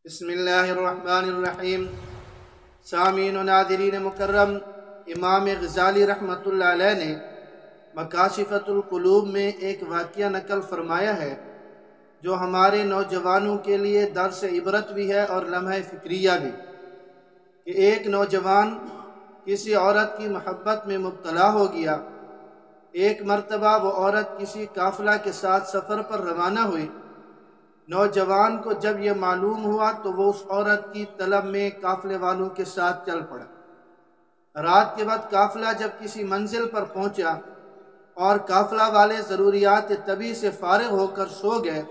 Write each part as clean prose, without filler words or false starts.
بسم اللہ الرحمن الرحیم۔ سامعین و ناظرین مکرم، امام غزالی رحمۃ اللہ علیہ نے مکاشفۃ القلوب میں ایک واقعہ نقل فرمایا ہے جو ہمارے نوجوانوں کے لیے درس عبرت بھی ہے اور لمحہ فکریہ بھی، کہ ایک نوجوان کسی عورت کی محبت میں مبتلا ہو گیا۔ ایک مرتبہ وہ عورت کسی قافلہ کے ساتھ سفر پر روانہ ہوئی۔ نوجوان کو جب یہ معلوم ہوا تو وہ اس عورت کی طلب میں قافلے والوں کے ساتھ چل پڑا۔ رات کے بعد قافلہ جب کسی منزل پر پہنچا اور قافلہ والے ضروریات طبی سے فارغ ہو کر سو گئے،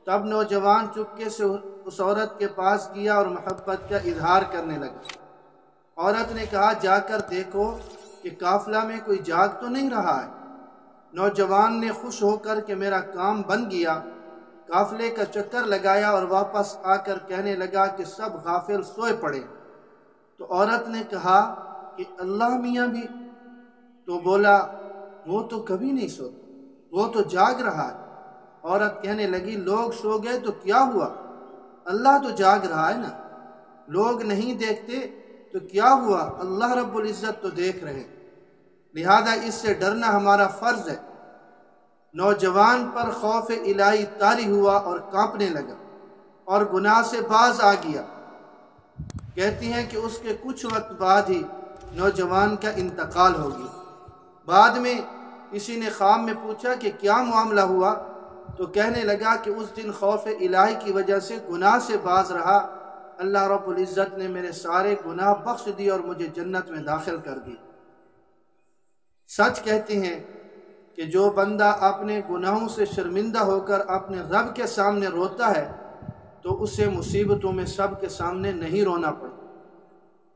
تب نوجوان چپکے سے اس عورت کے پاس گیا اور محبت کا اظہار کرنے لگا۔ عورت نے کہا، جا کر دیکھو کہ قافلہ میں کوئی جاگ تو نہیں رہا ہے۔ نوجوان نے خوش ہو کر کہ میرا کام بن گیا، قافلے کا چکر لگایا اور واپس آ کر کہنے لگا کہ سب غافل سوئے پڑے۔ تو عورت نے کہا کہ اللہ میاں بھی؟ تو بولا، وہ تو کبھی نہیں سوتا، وہ تو جاگ رہا ہے۔ عورت کہنے لگی، لوگ سو گئے تو کیا ہوا، اللہ تو جاگ رہا ہے نا۔ لوگ نہیں دیکھتے تو کیا ہوا، اللہ رب العزت تو دیکھ رہے۔ لہذا اس سے ڈرنا ہمارا فرض ہے۔ نوجوان پر خوف الہی طاری ہوا اور کانپنے لگا اور گناہ سے باز آ گیا۔ کہتی ہیں کہ اس کے کچھ وقت بعد ہی نوجوان کا انتقال ہو گیا۔ بعد میں کسی نے خواب میں پوچھا کہ کیا معاملہ ہوا، تو کہنے لگا کہ اس دن خوف الہی کی وجہ سے گناہ سے باز رہا، اللہ رب العزت نے میرے سارے گناہ بخش دی اور مجھے جنت میں داخل کر دی۔ سچ کہتے ہیں کہ جو بندہ اپنے گناہوں سے شرمندہ ہو کر اپنے رب کے سامنے روتا ہے تو اسے مصیبتوں میں سب کے سامنے نہیں رونا پڑتا۔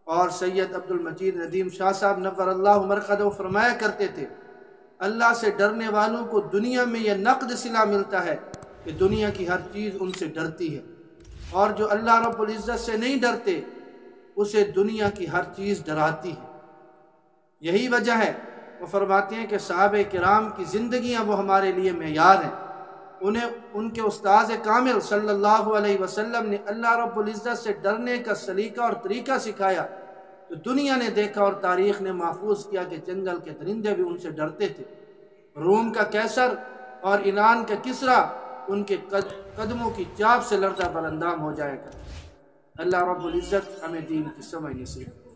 اور سید عبد المجید ندیم شاہ صاحب نور اللہ مرقدہ فرمایا کرتے تھے، اللہ سے ڈرنے والوں کو دنیا میں یہ نقد صلہ ملتا ہے کہ دنیا کی ہر چیز ان سے ڈرتی ہے، اور جو اللہ رب العزت سے نہیں ڈرتے اسے دنیا کی ہر چیز ڈراتی ہے۔ یہی وجہ ہے وہ فرماتے ہیں کہ صحابہ کرام کی زندگیاں وہ ہمارے لیے معیار ہیں۔ انہیں ان کے استاذ کامل صلی اللہ علیہ وسلم نے اللہ رب العزت سے ڈرنے کا سلیقہ اور طریقہ سکھایا، تو دنیا نے دیکھا اور تاریخ نے محفوظ کیا کہ جنگل کے درندے بھی ان سے ڈرتے تھے۔ روم کا قیصر اور ایران کا کسریٰ ان کے قدموں کی چاپ سے لرزہ برندام ہو جائے گا۔ اللہ رب العزت ہمیں دین کی سمجھ نصیب